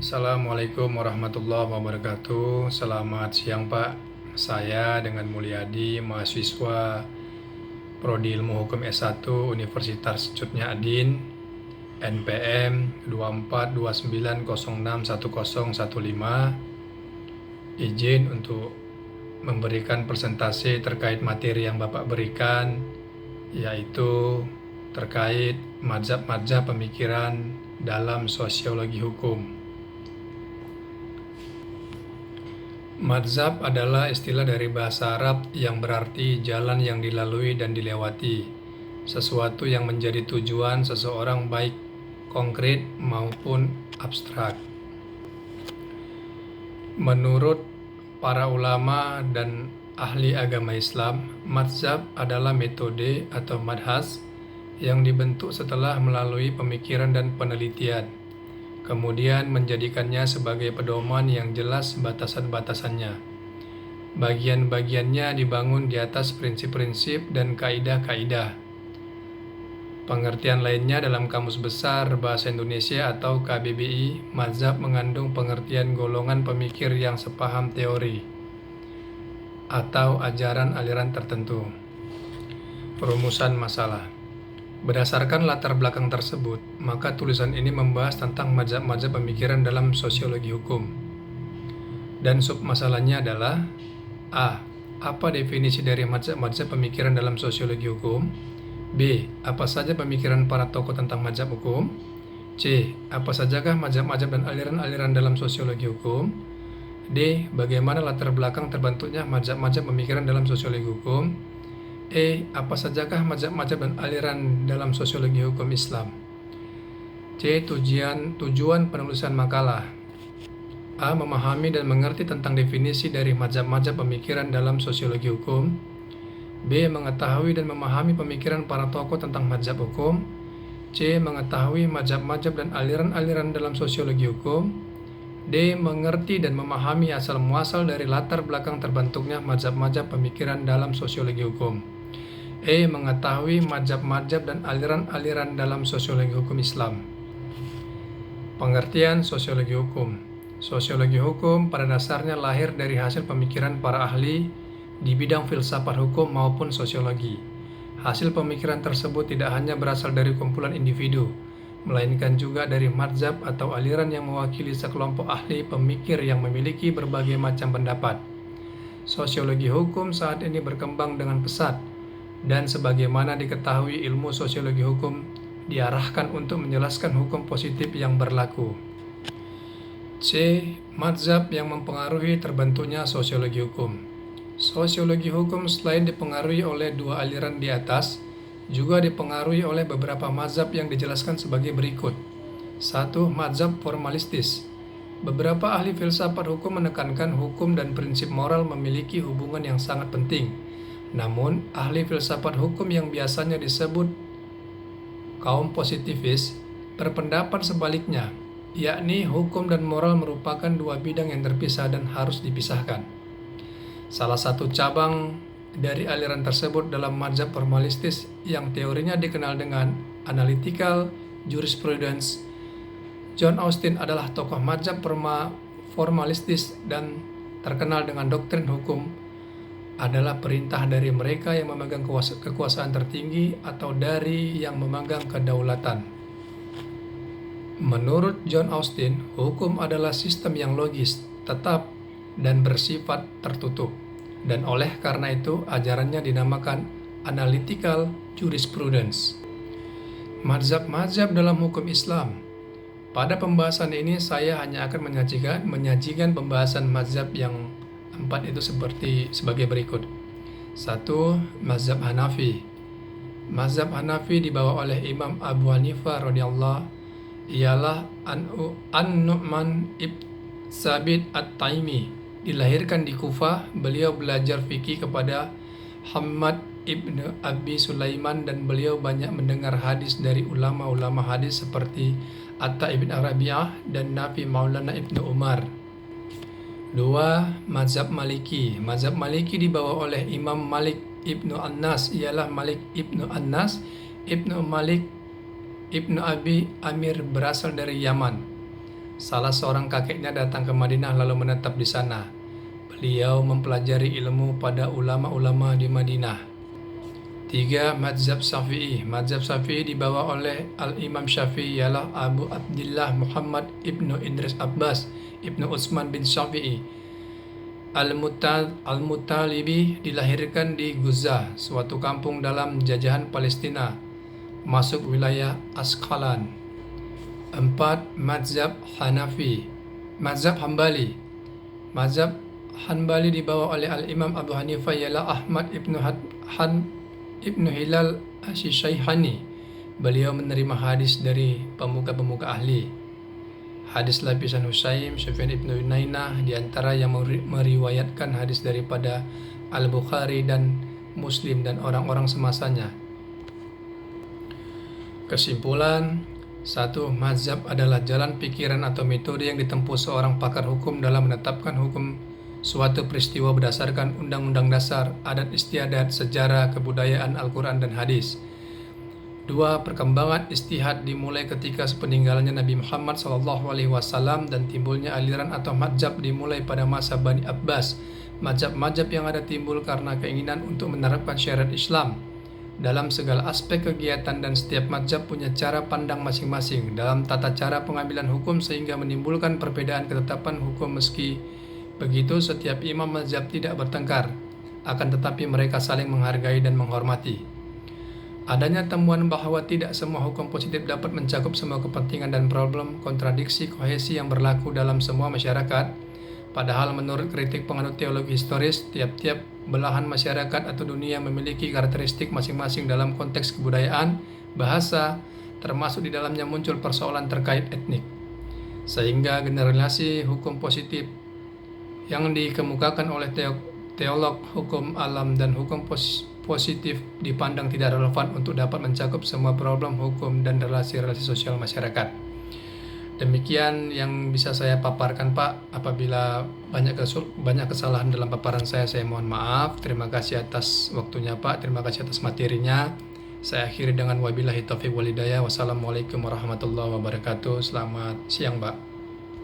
Assalamualaikum warahmatullahi wabarakatuh. Selamat siang Pak. Saya dengan Mulyadi, mahasiswa Prodi Ilmu Hukum S1 Universitas Cut Nyadin, NPM 2429061015. Izin untuk memberikan presentasi terkait materi yang Bapak berikan, yaitu terkait mazhab-mazhab pemikiran dalam sosiologi hukum. Mazhab adalah istilah dari bahasa Arab yang berarti jalan yang dilalui dan dilewati, sesuatu yang menjadi tujuan seseorang baik konkret maupun abstrak. Menurut para ulama dan ahli agama Islam, mazhab adalah metode atau madhas yang dibentuk setelah melalui pemikiran dan penelitian, kemudian menjadikannya sebagai pedoman yang jelas batasan-batasannya. Bagian-bagiannya dibangun di atas prinsip-prinsip dan kaidah-kaidah. Pengertian lainnya dalam Kamus Besar Bahasa Indonesia atau KBBI, mazhab mengandung pengertian golongan pemikir yang sepaham teori atau ajaran aliran tertentu. Perumusan masalah. Berdasarkan latar belakang tersebut, maka tulisan ini membahas tentang mazhab-mazhab pemikiran dalam sosiologi hukum. Dan submasalahnya adalah A. Apa definisi dari mazhab-mazhab pemikiran dalam sosiologi hukum? B. Apa saja pemikiran para tokoh tentang mazhab hukum? C. Apa sajakah mazhab-mazhab dan aliran-aliran dalam sosiologi hukum? D. Bagaimana latar belakang terbentuknya mazhab-mazhab pemikiran dalam sosiologi hukum? Apa sajakah mazhab-mazhab dan aliran dalam sosiologi hukum Islam? C. Tujuan penulisan makalah. A. Memahami dan mengerti tentang definisi dari mazhab-mazhab pemikiran dalam sosiologi hukum. B. Mengetahui dan memahami pemikiran para tokoh tentang mazhab hukum. C. Mengetahui mazhab-mazhab dan aliran-aliran dalam sosiologi hukum. D. Mengerti dan memahami asal-muasal dari latar belakang terbentuknya mazhab-mazhab pemikiran dalam sosiologi hukum. Mengetahui mazhab-mazhab dan aliran-aliran dalam sosiologi hukum Islam. Pengertian sosiologi hukum. Sosiologi hukum pada dasarnya lahir dari hasil pemikiran para ahli di bidang filsafat hukum maupun sosiologi. Hasil pemikiran tersebut tidak hanya berasal dari kumpulan individu, melainkan juga dari mazhab atau aliran yang mewakili sekelompok ahli pemikir yang memiliki berbagai macam pendapat. Sosiologi hukum saat ini berkembang dengan pesat, dan sebagaimana diketahui, ilmu sosiologi hukum diarahkan untuk menjelaskan hukum positif yang berlaku. C. Mazhab yang mempengaruhi terbentuknya sosiologi hukum. Sosiologi hukum selain dipengaruhi oleh dua aliran di atas, juga dipengaruhi oleh beberapa mazhab yang dijelaskan sebagai berikut. 1. Mazhab formalistis. Beberapa ahli filsafat hukum menekankan hukum dan prinsip moral memiliki hubungan yang sangat penting. Namun, ahli filsafat hukum yang biasanya disebut kaum positivis berpendapat sebaliknya, yakni hukum dan moral merupakan dua bidang yang terpisah dan harus dipisahkan. Salah satu cabang dari aliran tersebut dalam mazhab formalistis yang teorinya dikenal dengan analytical jurisprudence. John Austin adalah tokoh mazhab formalistis dan terkenal dengan doktrin hukum adalah perintah dari mereka yang memegang kekuasaan tertinggi atau dari yang memegang kedaulatan. Menurut John Austin, hukum adalah sistem yang logis, tetap, dan bersifat tertutup. Dan oleh karena itu, ajarannya dinamakan analytical jurisprudence. Mazhab-mazhab dalam hukum Islam. Pada pembahasan ini, saya hanya akan menyajikan pembahasan mazhab yang 4 itu sebagai berikut. 1. Mazhab Hanafi. Mazhab Hanafi dibawa oleh Imam Abu Hanifah radhiyallahu ialah An-Nu'man ibn Sabit At-Taimi. Dilahirkan di Kufah, beliau belajar fikih kepada Hammad ibn Abi Sulaiman dan beliau banyak mendengar hadis dari ulama-ulama hadis seperti Atta ibn Arabi'ah dan Nafi Maulana ibn Umar. 2. Mazhab Maliki. Mazhab Maliki dibawa oleh Imam Malik ibnu Anas ialah Malik ibnu Anas ibnu Malik ibnu Abi Amir berasal dari Yaman. Salah seorang kakeknya datang ke Madinah lalu menetap di sana. Beliau mempelajari ilmu pada ulama-ulama di Madinah. 3. Mazhab Syafi'i. Mazhab Syafi'i dibawa oleh Al-Imam Syafi'i ialah Abu Abdillah Muhammad ibnu Idris Abbas ibnu Utsman bin Syafi'i Al-Mutalibi dilahirkan di Guzah, suatu kampung dalam jajahan Palestina, masuk wilayah Asqalan. 4. Mazhab Hanafi. Mazhab Hambali. Mazhab Hanbali dibawa oleh Al-Imam Abu Hanifah ialah Ahmad ibnu Hilal Asy-Syaihani. Beliau menerima hadis dari pemuka-pemuka ahli. Hadis lapisan Husaim, Sufyan ibnu Uyainah di antara yang meriwayatkan hadis daripada Al-Bukhari dan Muslim dan orang-orang semasanya. Kesimpulan: 1. Mazhab adalah jalan pikiran atau metode yang ditempuh seorang pakar hukum dalam menetapkan hukum suatu peristiwa berdasarkan undang-undang dasar, adat istiadat, sejarah, kebudayaan, Al-Quran, dan hadis. 2. Perkembangan ijtihad dimulai ketika sepeninggalnya Nabi Muhammad SAW dan timbulnya aliran atau mazhab dimulai pada masa Bani Abbas. Mazhab-mazhab yang ada timbul karena keinginan untuk menerapkan syariat Islam dalam segala aspek kegiatan, dan setiap mazhab punya cara pandang masing-masing dalam tata cara pengambilan hukum sehingga menimbulkan perbedaan ketetapan hukum. Meski begitu, setiap imam mazhab tidak bertengkar, akan tetapi mereka saling menghargai dan menghormati. Adanya temuan bahwa tidak semua hukum positif dapat mencakup semua kepentingan dan problem, kontradiksi, kohesi yang berlaku dalam semua masyarakat. Padahal menurut kritik penganut teologi historis, tiap-tiap belahan masyarakat atau dunia memiliki karakteristik masing-masing dalam konteks kebudayaan, bahasa, termasuk di dalamnya muncul persoalan terkait etnik. Sehingga generalisasi hukum positif yang dikemukakan oleh teolog hukum alam dan hukum positif dipandang tidak relevan untuk dapat mencakup semua problem hukum dan relasi-relasi sosial masyarakat. Demikian yang bisa saya paparkan, Pak. Apabila banyak kesalahan dalam paparan saya mohon maaf. Terima kasih atas waktunya, Pak. Terima kasih atas materinya. Saya akhiri dengan wabillahi taufiq wal hidayah. Wassalamualaikum warahmatullahi wabarakatuh. Selamat siang, Pak.